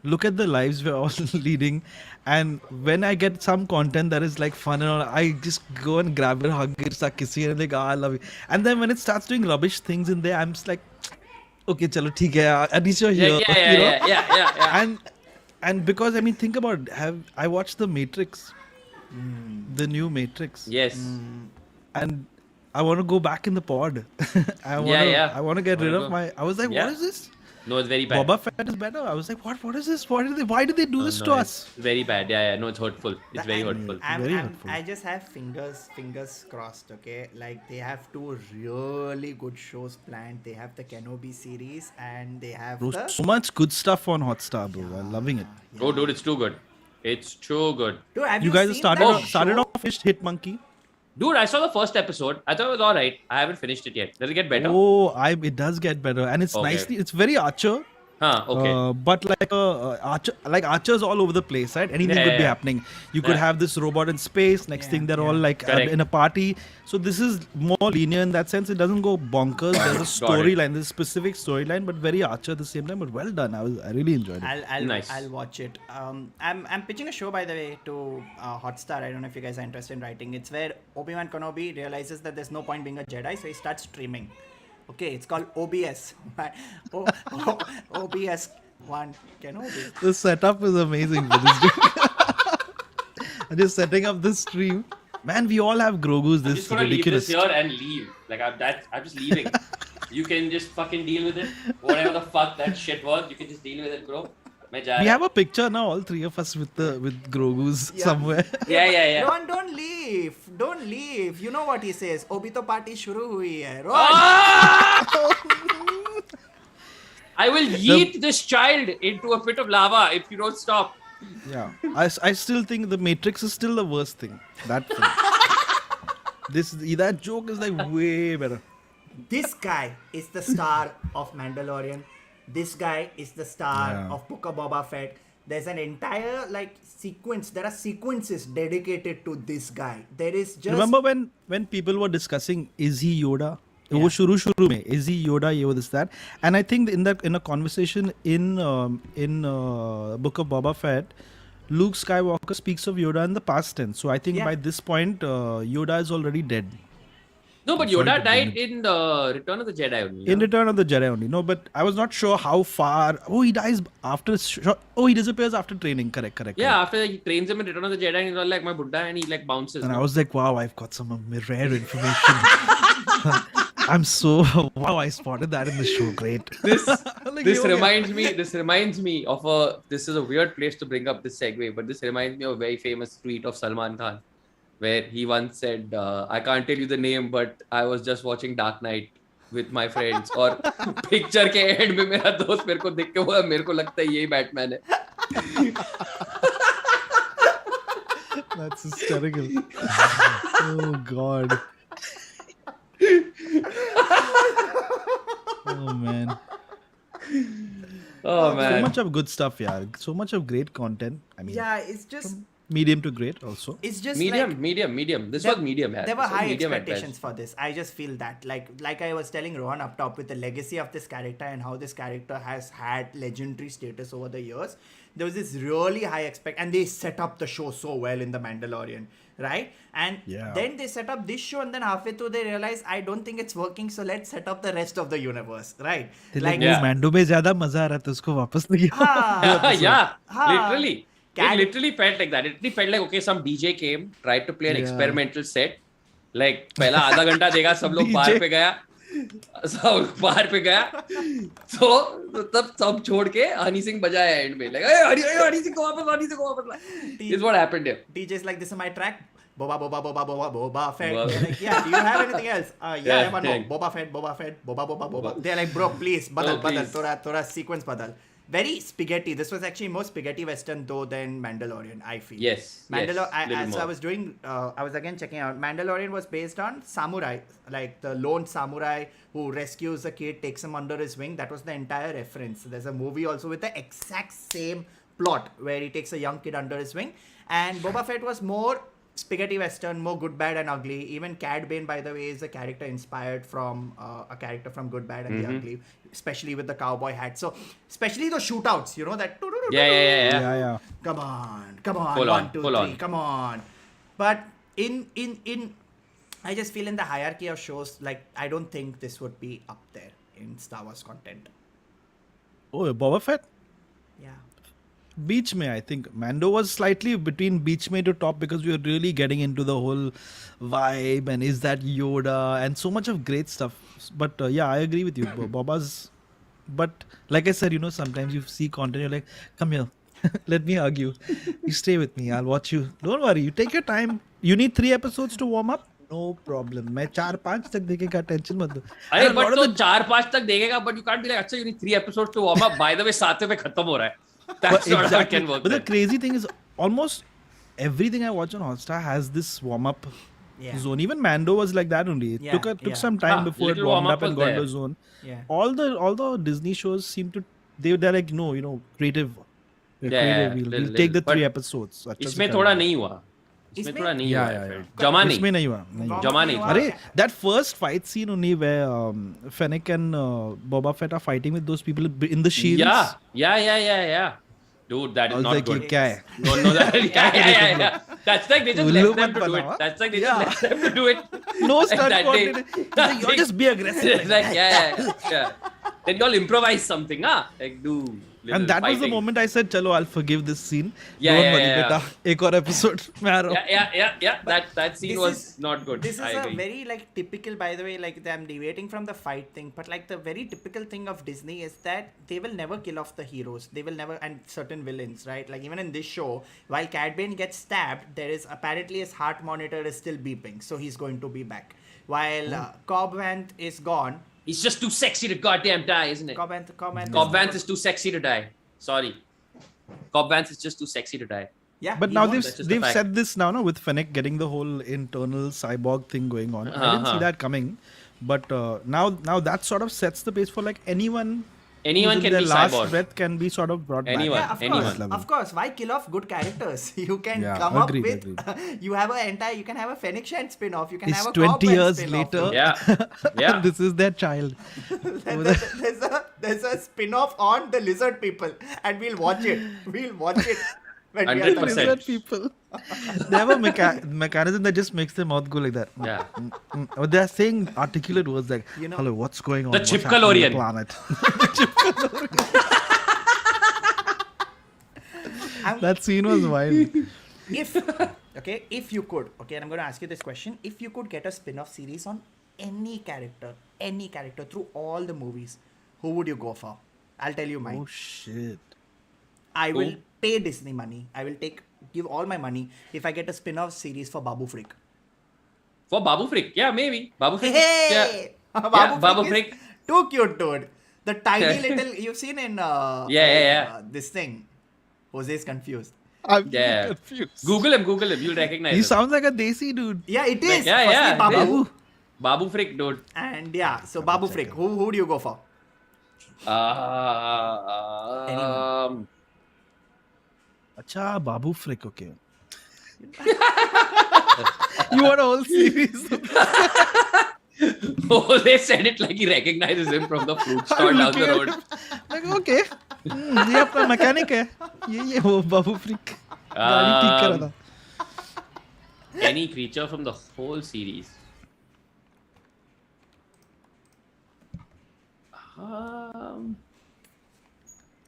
look at the lives we're all leading, and when I get some content that is like fun and all, I just go and grab it, hug it, start kissing it, and like, I love it. And then when it starts doing rubbish things in there, I'm just like, okay, chalo, theek hai, at least you're here, you know. Yeah. And because I mean, think about it, I watched the Matrix, the new Matrix, Yes. and I want to go back in the pod. I want to get rid of my. I was like, Yeah. what is this? No, it's very bad. Boba Fett is better. I was like, what is this? Why did they do this to No, us? it's very bad. Yeah. No, it's hurtful. It's very hurtful. Very hurtful. I just have fingers crossed, okay? Like, they have two really good shows planned. They have the Kenobi series and they have Bro, the... so much good stuff on Hotstar, bro. I'm loving it. Oh, dude, it's too good. It's too good. Dude, have You guys have seen started that off, started show? off with Hit Monkey. Dude, I saw the first episode. I thought it was alright. I haven't finished it yet. Does it get better? Oh, it does get better, and it's Okay. nicely. It's very Archer. Huh, okay. But like Archer's all over the place, right? Anything could be Yeah. happening. You could Yeah. have this robot in space. Next thing, they're all like Correct. in a party. So this is more linear in that sense. It doesn't go bonkers. There's a storyline. There's a specific storyline, but very Archer at the same time. But well done. I really enjoyed it. Nice. I'll watch it. I'm pitching a show, by the way, to Hotstar. I don't know if you guys are interested in writing. It's where Obi-Wan Kenobi realizes that there's no point being a Jedi, so he starts streaming. Okay, it's called OBS. OBS One Kenobi. The setup is amazing for this dude. And just setting up this stream. Man, we all have Grogu's I'm this just gonna ridiculous. leave this here and leave. Like, I'm just leaving. You can just fucking deal with it. Whatever the fuck that shit was, you can just deal with it, bro. We have a picture now, all three of us with Grogu's somewhere. Yeah. Rohan, don't leave. Don't leave. You know what he says. Obi to party shuru hui hai. Rohan. Ah! I will yeet this child into a pit of lava if you don't stop. Yeah, I still think the Matrix is still the worst thing. That film. That joke is like way better. This guy is the star of Mandalorian. This guy is the star of Book of Boba Fett. There's an entire like sequence. There are sequences dedicated to this guy. There is just... Remember when people were discussing, is he Yoda? वो शुरू में is he Yoda, ये वो this that, and I think in a conversation in Book of Boba Fett, Luke Skywalker speaks of Yoda in the past tense. So I think by this point Yoda is already dead. No, but Yoda died in the Return of the Jedi only. In Return of the Jedi only. No, but I was not sure how far. Oh, he dies after. He disappears after training. Correct. Yeah, after he trains him in Return of the Jedi, and he's all like my Buddha, and he like bounces. And I was like, wow, I've got some rare information. I'm so wow, I spotted that in the show. Great. This reminds me of a. This is a weird place to bring up this segue, but this reminds me of a very famous tweet of Salman Khan, where he once said, I can't tell you the name, but I was just watching Dark Knight with my friends. और picture के end में मेरा दोस्त मेरे को देख के बोला मेरे को लगता है यही बैटमैन है. That's hysterical. Oh God. Oh man. Oh man. So much of good stuff, yeah. So much of great content. I mean, it's just... medium to great also. It's just medium. This was medium. There were high expectations for this. I just feel that, like I was telling Rohan up top, with the legacy of this character and how this character has had legendary status over the years, there was this really high and they set up the show so well in The Mandalorian, right? And then they set up this show, and then halfway through they realize, I don't think it's working, so let's set up the rest of the universe, right? Mando में ज़्यादा मजा आ रहा था, उसको वापस नहीं किया. Literally. It literally felt like that. It literally felt like, okay, some DJ came, tried to play an experimental set. Like, पहला आधा घंटा देगा, सब लोग बाहर पे गया. So, तब सब छोड़ के हनी सिंह बजाया एंड में. Like, हनी सिंह को वापस ला. This is what happened here. DJ's like, this is my track. Boba Fett. They're like, yeah, do you have anything else? I have one more. Boba Fett. They're like, bro, please, badal. Thora sequence badal. Very spaghetti. This was actually more spaghetti western though than Mandalorian, I feel. Yes. So I was doing, I was again checking out. Mandalorian was based on samurai, like the lone samurai who rescues a kid, takes him under his wing. That was the entire reference. There's a movie also with the exact same plot where he takes a young kid under his wing. And Boba Fett was more spaghetti western, more Good, Bad and Ugly. Even Cad Bane, by the way, is a character inspired from a character from Good, Bad and the Ugly, especially with the cowboy hat. So especially the shootouts, you know, that Yeah. come on, Full on, 1, 2, full 3, on. come on. But in I just feel in the hierarchy of shows, like I don't think this would be up there in Star Wars content. Oh, Boba Fett? Yeah. Beach May, I think. Mando was slightly between Beach May to top because we were really getting into the whole vibe and is that Yoda and so much of great stuff. But yeah, I agree with you. Boba's. But like I said, you know, sometimes you see content, you're like, come here, let me hug you. You stay with me, I'll watch you. Don't worry, you take your time. You need 3 episodes to warm up? No problem. मैं 4-5 तक देखेगा, tension मत लो. अरे And a lot but of तो the- 4-5 तक देखेगा, but you can't be like, अच्छा you need 3 episodes to warm up. By the way, 7वें में खत्म हो रहा है. That's not how it can work. But the then. crazy thing is, almost everything I watch on Hotstar has this warm up Yeah. zone. Even Mando was like that only. It Yeah, took yeah. some time before it little warmed warm-up up and was got into there. zone. Yeah. All the Disney shows seem to they're like no creative. We're Yeah, creative. We'll little- take the but 3 episodes. अच्छा इसमें से थोड़ा करेंगे. नहीं हुआ. इसमें इसमें- थोड़ा नहीं Yeah, हुआ. yeah, I yeah. felt. जमा इसमें नहीं. नहीं हुआ. नहीं हुआ. जमा नहीं. अरे that first fight scene only where Fennec and Boba Fett are fighting with those people in the shields. Yeah. Dude, that I is was not like, good. ये क्या है? No, yeah. That's like they just उल्लू left them मत to do बनाओ, it. That's like they Yeah. just left them to do it. No Like stunt that coordinator. thing. He's like, you just be aggressive. It's like, yeah. Then y'all improvise something, huh? Like do little And that was the fighting. moment I said, "Chalo, I'll forgive this scene. Yeah, Don't yeah, worry, yeah. beta. एक और episode में आ रहा हूँ." Yeah. That scene This was is- not good. This I is a agree. very like typical, by the way, like I'm deviating from the fight thing, but like the very typical thing of Disney is that they will never kill off the heroes. They will never, and certain villains, right? Like even in this show, while Cad Bane gets stabbed, there is apparently his heart monitor is still beeping, so he's going to be back. While Cobb Vanth is gone, He's just too sexy to goddamn die, isn't it? Cobb Vanth Cobb Vanth is too sexy to die. Sorry. Cobb Vanth is just too sexy to die. Yeah, But he now won't. That's just a they've fact. said this now, no, with Fennec getting the whole internal cyborg thing going on. I didn't see that coming, but now that sort of sets the pace for like anyone. Anyone who's in can their be last cyborg. breath can be sort of brought Anyone. Yeah, back. anyone. of course. Why kill off good characters? You can Yeah, come agreed, up with. You can have a Fennec Shand spin-off. You can It's have a 20 Cobb Vanth years spin-off. later. Yeah. This is their child. there's a spin-off on the lizard people, and we'll watch it. We'll watch it when we are 100%. done. Lizard people. They have a mechanism that just makes their mouth go like that. Yeah. But they're saying articulate words like, You know- "Hello, what's going on? The What's happening on the Chipkalorian." I'm- That scene was wild. if you could, and I'm going to ask you this question: if you could get a spin-off series on any character through all the movies, who would you go for? I'll tell you mine. Oh shit. I will Who? pay Disney money. I will give all my money if I get a spin-off series for Babu Frick. For Babu Frick. Yeah, maybe. Babu Frick. Hey! Yeah. Babu Frick Frick is too cute, dude. The tiny little you've seen in Yeah. this thing. Jose's confused. I'm Yeah. confused. Google him. You'll recognize He him. sounds like a desi dude. Yeah, it is. Yeah, Firstly, yeah, Babu. it Babu Frick, dude. And yeah, so Babu Frick. Who do you go for? Acha, Babu Frick, okay. You want a whole series? Oh, they said it like he recognizes him from the fruit stall down the road. Like, okay. ये अपना mechanic है. ये वो Babu Frick. गाड़ी ठीक कर रहा था. Any creature from the whole series.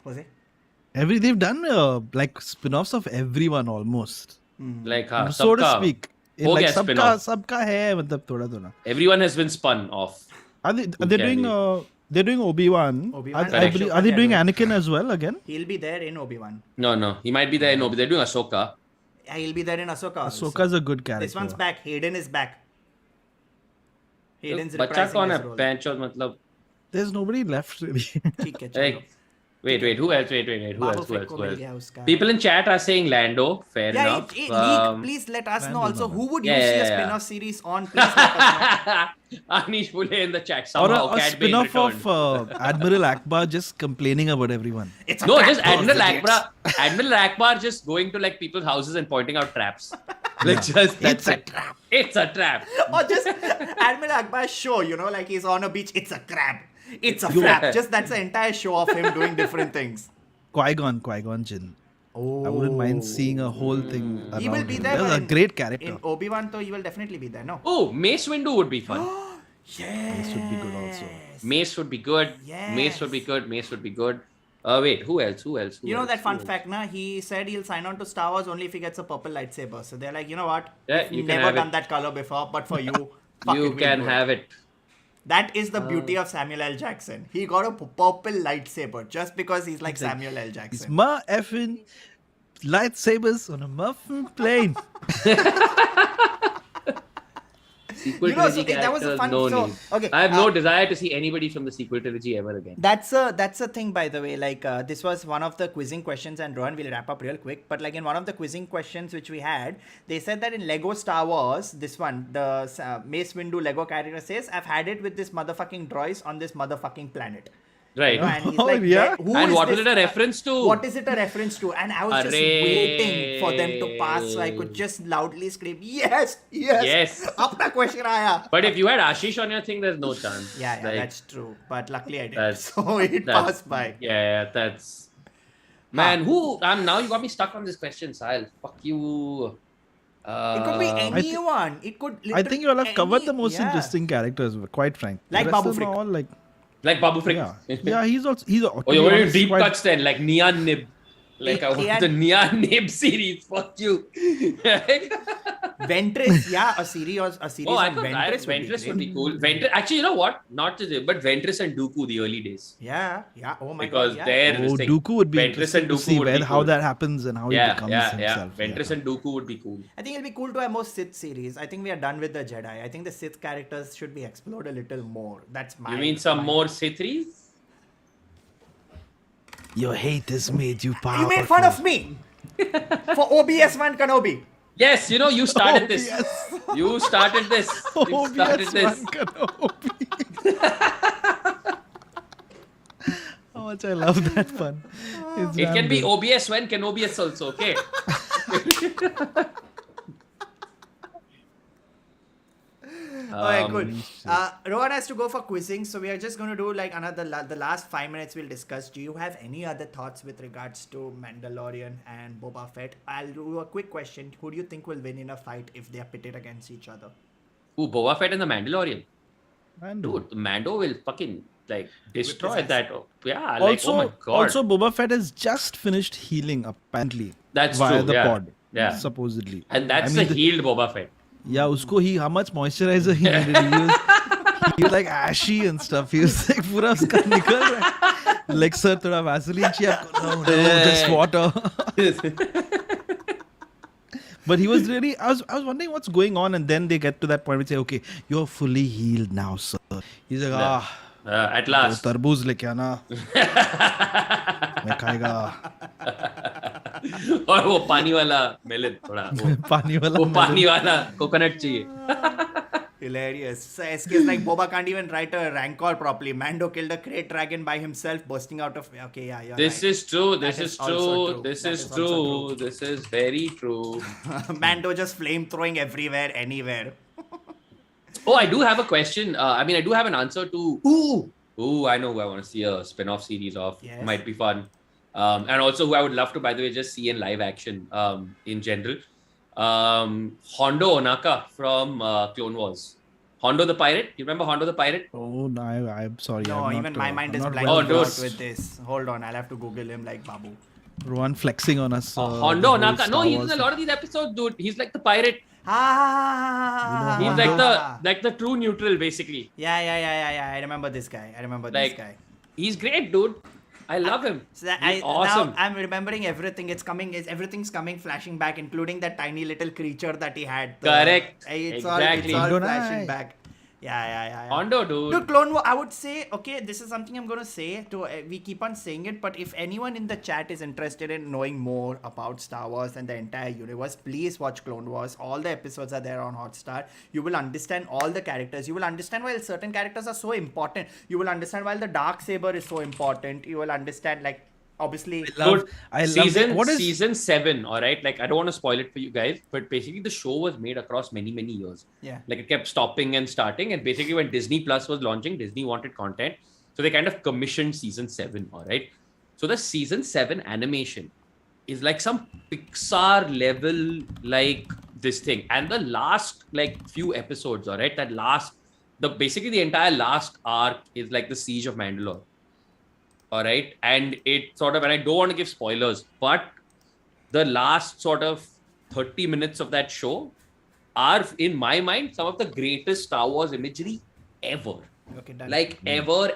Jose? They've done like spin-offs of everyone almost. Like, So to sabka. speak. हो Like गया सबका spin-off. है मतलब थोड़ा. Everyone has been spun off. Are they can doing be? they're doing Obi-Wan. Obi-Wan, I believe, are they doing Anakin as well again? He'll be there in Obi-Wan. No. He might be there in Obi. They're doing Ahsoka. Yeah, he'll be there in Ahsoka. also. Ahsoka's a good character. This one's back. Hayden is back. Hayden's बच्चा कौन है? reprising his role. पैंचो मतलब. There's nobody left really. ठीक है, चलो. Like, wait. Who else? Wait. Who Babu else? Frick को मिल गया उसका. People in chat are saying Lando. Fair Yeah, enough. leak, please let us know also who would you Yeah, see a yeah, yeah. spin-off series on. Please let us know. Anish Pule in the chat. Or Somehow a Cat Bane spin-off returned. of Admiral Akbar just complaining about everyone. It's a No, trap, just those Admiral idiots. Akbar. Admiral Akbar just going to like people's houses and pointing out traps. Like just that's It's a it. It's a trap. Or just Admiral Akbar's show, like he's on a beach, it's a crab. It's a flap. Just that's the entire show of him doing different things. Qui-Gon Jinn. I wouldn't mind seeing a whole thing around He will be him. there. That's a in- great character. In Obi-Wan, though, he will definitely be there, no? Oh, Mace Windu would be fun. Yes. This would be good also. Mace would be good. Mace would be Yes. good. Mace would be good. Wait, who else? Who else? Who You know else? that fun Who else? fact, na? He said he'll sign on to Star Wars only if he gets a purple lightsaber. So they're like, you know what? Yeah, We've you can never have done it. that color before, but for you, fuck You it, we'll can do it. have it. That is the beauty of Samuel L. Jackson. He got a purple lightsaber just because he's like Samuel L. It's Jackson. ma effing lightsabers on a muffin plane. Sequel You know, trilogy so that was a characters, fun- no so, need. okay, I have no desire to see anybody from the sequel trilogy ever again. That's a thing, by the way. Like this was one of the quizzing questions, and Rohan will wrap up real quick. But like in one of the quizzing questions which we had, they said that in Lego Star Wars, this one, the Mace Windu Lego character says, "I've had it with this motherfucking droids on this motherfucking planet." Right. And he's Oh, like, yeah? "Who And is what was this it a reference to? What is it a reference to?" And I was just Array. waiting for them to pass so I could just loudly scream, "Yes, yes, Yes. Apna question aaya." But if you had Ashish on your thing, there's no chance. Yeah, Like, that's true. But luckily I did, that's- so it that's- passed by. Yeah, that's. Man, who? Now you got me stuck on this question, Sahil. Fuck you. It could be anyone. It could. I think you all have covered the any- most yeah. interesting characters, quite frank. Like The rest Babu of them Frick. are all like, Like Babu Frick. yeah, he's also Oh, you're going to deep cuts then, like Neon Nib. Like I want Neon- the Neon Nib series. Fuck you. Ventress, yeah, a series Oh, I on could. Ventress Ventress would be cool. Ventress, actually, you know what? Not to say, but Ventress and Dooku the early days. Yeah. Oh my Because god. Yeah. they're this Oh, thing. Dooku would be Ventress interesting and to Dooku see would be how cool. that happens and how he becomes himself. Ventress and Dooku would be cool. I think it'll be cool to have more Sith series. I think we are done with the Jedi. I think the Sith characters should be explored a little more. That's my. You mean some my- more Sithries? Your hate has made you powerful. You made fun of me for OBS1 Kenobi. Yes, you started this. OBS. You started this. You started this. How much I love that fun. It's It can be damn OBS when Kenobius also, okay? Okay, good. Rohan has to go for quizzing, so we are just going to do like the last 5 minutes we'll discuss. Do you have any other thoughts with regards to Mandalorian and Boba Fett? I'll do a quick question. Who do you think will win in a fight if they are pitted against each other? Ooh, Boba Fett and the Mandalorian. Mando. Dude, the Mando will fucking like destroy ass. that. Yeah, Also, oh my god. also, Boba Fett has just finished healing, apparently. That's via true, the yeah. pod. Yeah. Supposedly. And that's I mean, the healed Boba Fett. Yeah, usko how much moisturizer he needed. He was like ashy and stuff. He was like, pura uska nikal raha hai. Like, sir, thoda Vaseline chahiye aapko? No, just water. But he was really, I was wondering what's going on. And then they get to that point where they say, okay, you're fully healed now, sir. He's like, At last. तरबूज लेके आना मैं खाएगा और वो पानी वाला melon थोड़ा वो पानी वाला वो पानी वाला कोकोनट चाहिए. Hilarious. So SK's like Boba can't even write a rancor properly. Mando killed a great dragon by himself, bursting out of. Okay, yeah, you're This right. is true. This That is is also true. true. This That is is also true. This is very true. Mando just flame throwing everywhere, anywhere. Oh, I do have a question. I mean, I do have an answer to. Ooh, I know who I want to see a spin-off series of. Yes. Might be fun. And also who I would love to, by the way, just see in live action. In general, Hondo Onaka from Clone Wars. Hondo the pirate. You remember Hondo the pirate? Oh, no, I'm sorry. No, I'm not, even my mind I'm is not blank well Oh, out dude. with this. Hold on, I'll have to Google him like Babu. Rohan flexing on us. Hondo the whole Onaka. No, Star he's Wars in a lot of these episodes, dude. He's like the pirate. Ah, You know He's Hondo? like the true neutral, basically. Yeah. I remember this guy. Like, he's great, dude. I love him. So that He's awesome. Now I'm remembering everything. Everything's coming flashing back, including that tiny little creature that he had. Correct. It's Exactly. all Hondo flashing Knight. back. Yeah. Hondo, dude. Dude, Clone Wars, I would say, okay, this is something I'm going to say. We keep on saying it, but if anyone in the chat is interested in knowing more about Star Wars and the entire universe, please watch Clone Wars. All the episodes are there on Hotstar. You will understand all the characters. You will understand why certain characters are so important. You will understand why the Dark Saber is so important. You will understand, like, Obviously, I love season what is season 7, all right, like I don't want to spoil it for you guys, but basically the show was made across many years. Yeah. Like it kept stopping and starting, and basically when Disney Plus was launching, Disney wanted content, so they kind of commissioned season 7, all right. So the season 7 animation is like some Pixar level, like this thing, and the last like few episodes, all right, basically the entire last arc is like the Siege of Mandalore. All right. And it sort of, and I don't want to give spoilers, but the last sort of 30 minutes of that show are, in my mind, some of the greatest Star Wars imagery ever. okay, done. Like ever.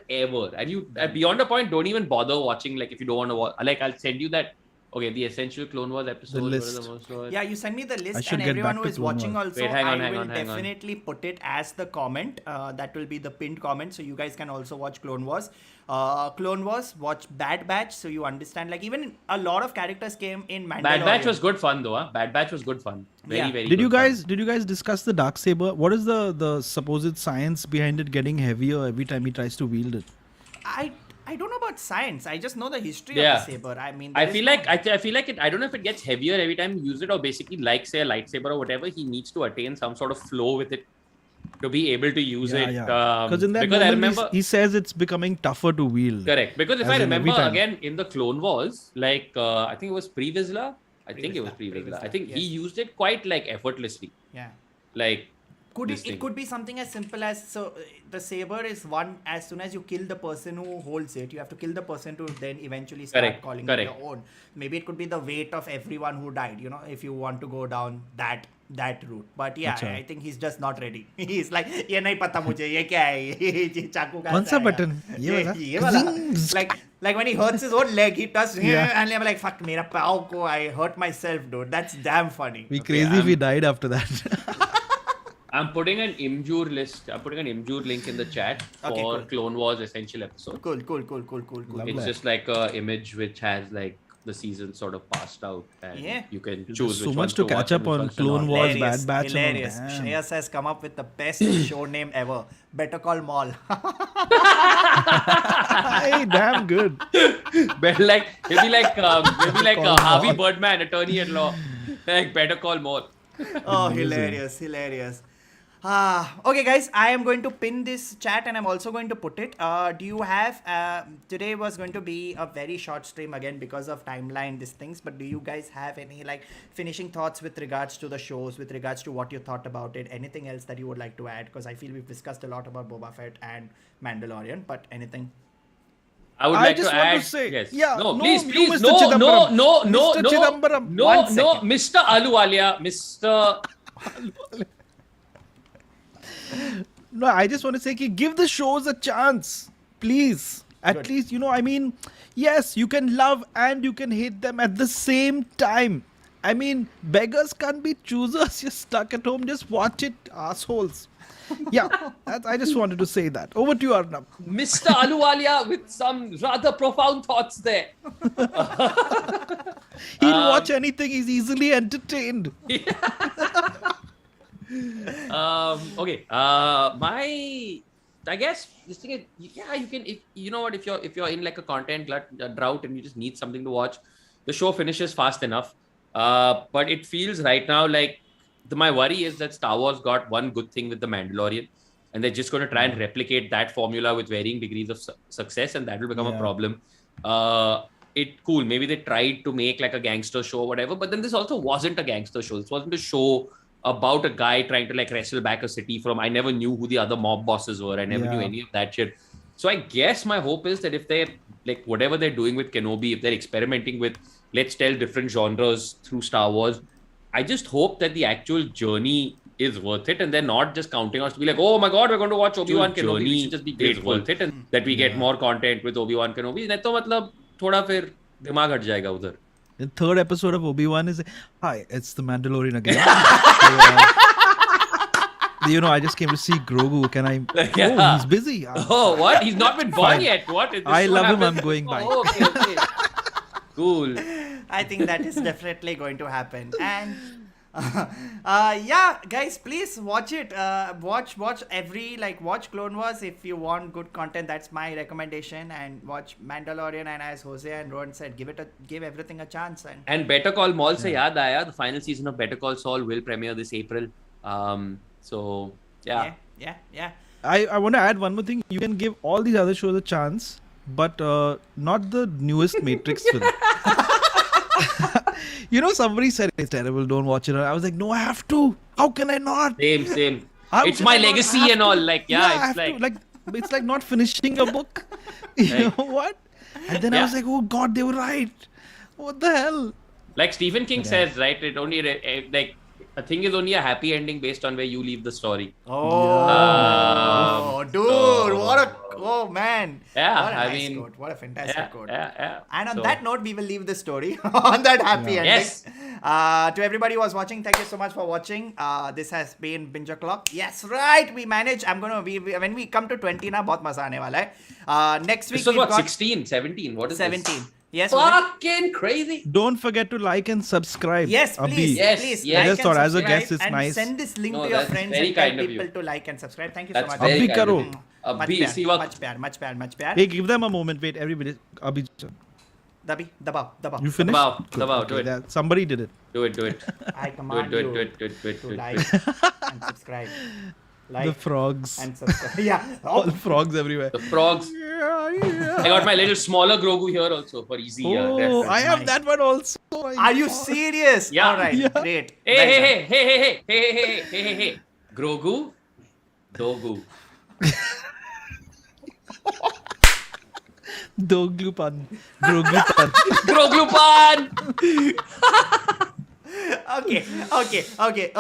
And you, beyond a point, don't even bother watching. Like if you don't want to watch, like I'll send you that. Okay, the Essential Clone Wars episode. list. What are the most watched? Yeah, you send me the I list, should and get everyone back who to is Clone watching Wars. also, Wait, hang on, I hang will on, hang on. definitely put it as the comment. That will be the pinned comment, so you guys can also watch Clone Wars. Clone Wars, watch Bad Batch, so you understand. Like even a lot of characters came in Mandalorian. Bad Batch was good fun though. Huh? Bad Batch was good fun. Very, Yeah. very. Did you good fun. guys discuss the Darksaber? What is the supposed science behind it getting heavier every time he tries to wield it? I don't know about science. I just know the history Yeah. of the saber. I mean, I there feel is like no- I feel like it. I don't know if it gets heavier every time you use it, or basically, like say a lightsaber or whatever, he needs to attain some sort of flow with it to be be able to use it. Because in that because I moment remember he says it's becoming tougher to wield. correct. Because if As I in every remember time. again in the Clone Wars, like I think it was Pre-Vizsla. I think it was Pre-Vizsla, Pre-Vizsla. I Pre-Vizsla, think he yes. used it quite like effortlessly. yeah. Like Could this it thing. could be something as simple as the saber is one, as soon as you kill the person who holds it, you have to kill the person to then eventually start Correct, calling correct. it your own. Maybe it could be the weight of everyone who died, you know, if you want to go down that route. But yeah, Acha. I think he's just not ready. He's like, ये नहीं पता मुझे ये क्या है ये चाकू कहाँ कौन से सा आया? button? ये वाला? ये वाला. like when he hurts his own leg, he does Yeah. and I'm like, fuck, मेरा पाँव को, I hurt myself, dude. That's damn funny. Be crazy if he died after that. I'm putting an Imgur list. I'm putting an Imgur link in the chat for Okay, cool. Clone Wars Essential episode. Cool. Love It's that. just like a image which has like the season sort of passed out, and Yeah. you can There's choose so which much ones to watch catch and up which on ones to Clone not. Wars. Hilarious, Bad Batch and all. hilarious. Damn. Shreyas has come up with the best show name ever. Better Call Maul. Hey, damn good. But like maybe like Call Harvey Maul. Birdman, attorney-at-law, like Better Call Maul. Oh, Amazing. hilarious. Okay, guys, I am going to pin this chat and I'm also going to put it. Do you have, today was going to be a very short stream again because of timeline, these things, but do you guys have any like finishing thoughts with regards to the shows, with regards to what you thought about it, anything else that you would like to add? Because I feel we've discussed a lot about Boba Fett and Mandalorian, but anything? I would I like just to want to add. say- yes. yeah, no, no, please, you, please, Mr. no, Chidambaram. no, Mr. Chidambaram. no, One no, second. Mr. Aluwalia, Mr. No, I just want to say, give the shows a chance, please. At Good. least, I mean, yes, you can love and you can hate them at the same time. I mean, beggars can't be choosers. You're stuck at home. Just watch it, assholes. Yeah, I just wanted to say that. Over to you, Arnab. Mr. Aluwalia with some rather profound thoughts there. He'll watch anything. He's easily entertained. Okay. I guess this thing is, yeah, you can, if you know what, if you're in like a content drought and you just need something to watch, the show finishes fast enough. But it feels right now like my worry is that Star Wars got one good thing with the Mandalorian, and they're just going to try and replicate that formula with varying degrees of success, and that will become a Yeah. problem. Cool. Maybe they tried to make like a gangster show or whatever, but then this also wasn't a gangster show. This wasn't a show about a guy trying to like wrestle back a city from. I never knew who the other mob bosses were. I never knew Yeah. any of that shit. So I guess my hope is that if they like whatever they're doing with Kenobi, if they're experimenting with let's tell different genres through Star Wars, I just hope that the actual journey is worth it, and they're not just counting us to be like, oh my god, we're going to watch Obi-Wan Kenobi. We should just be grateful worth it, and that we get more content with Obi-Wan Kenobi. नहीं तो मतलब थोड़ा फिर दिमाग हट जाएगा उधर. The third episode of Obi-Wan is, hi, it's the Mandalorian again. I just came to see Grogu. Can I? Yeah. Oh, he's busy. Oh, what? He's not been born Fine. yet. What? Is this I what love him. happens? I'm going by. Oh, okay. Cool. I think that is definitely going to happen. And Yeah, guys, please watch it. Watch watch Clone Wars if you want good content. That's my recommendation. And watch Mandalorian. And as Jose and Rohan said, give everything a chance. And Better Call Saul se yaad aaya, the final season of Better Call Saul will premiere this April. So yeah. I want to add one more thing. You can give all these other shows a chance, but not the newest Matrix film. You know, somebody said it's terrible, don't watch it. I was like, no, I have to. How can I not? Same. How It's can my I not legacy have and to? all. Like, I it's have like, to. Like, it's like not finishing a book. You know what? And then I was like, oh God, they were right. What the hell? like Stephen King says, right? It only like a thing is only a happy ending based on where you leave the story. Oh, dude, oh man. Yeah, what a I nice mean, quote. What a fantastic quote. Yeah. And on So- that note, we will leave the story on that happy ending. Yes. To everybody who was watching, thank you so much for watching. This has been Binge-O-Clock. Yes, right. We managed. When we come to 20 na, bahut maza aane wala hai. Next week This was we've what, got 16, 17? What is 17. this? Yes. was it? Fucking crazy. Don't forget to like and subscribe. Yes, Abhi. please. Yes, Please. yes. Like I just and thought as a subscribe guest, it's and nice. send this link No, to your that's friends very and tell kind of people you. to like and subscribe. Thank you That's so much. very Abhi kind of karo. you. Much Abhi, see what? much pyar. Hey, give them a moment. Wait, everybody. Abhi, Dabhi, dabao. you finished? Dabao, Good, dabao, okay, do it. Somebody did it. Do it. I command Do you it. to like and subscribe. Like The frogs. and subscribe. Yeah. All frogs everywhere. The frogs. I got my little smaller Grogu here also for easy. Oh, reference. I have Nice. that one also. Are you serious? Yeah. All right. Yeah. Great. Hey. Grogu, Dogu. Doglupan. Groglupan. Groglupan.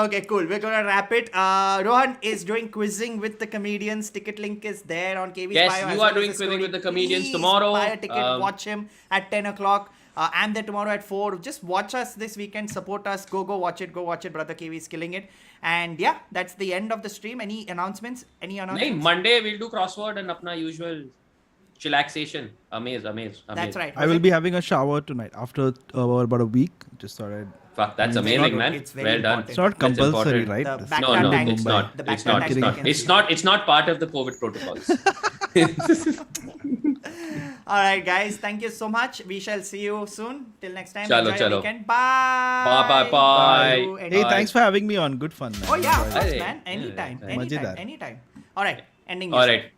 Okay, cool. We're gonna wrap it. Rohan is doing quizzing with the comedians. Ticket link is there on KV's Yes, bio. you as are well as doing the quizzing story. with the comedians Please tomorrow. Buy a ticket, watch him at 10 o'clock. I'm there tomorrow at 4. Just watch us this weekend. Support us. Go watch it. Brother KV is killing it. And yeah, that's the end of the stream. Any announcements? Nahin, Monday we'll do crossword and apna usual chillaxation. Amaze. That's right. I will be having a shower tonight after about a week. Just thought I'd. Fuck, that's It's amazing, not- man. it's very Well done. important. It's not That's compulsory, important. right? The This- back- No, Backyard no, tank. it's not. The It's backyard not. It's tank not. you can It's not part of the COVID protocols. All right, guys. Thank you so much. We shall see you soon. Till next time. Chalo, Enjoy your chalo. weekend. Bye. Bye. You Hey, enjoy. thanks for having me on. Good fun, man. Oh yeah, of Enjoyed it. course, Hey. man. Anytime. Yeah. Majedar. Anytime. All right. Ending. All music. right.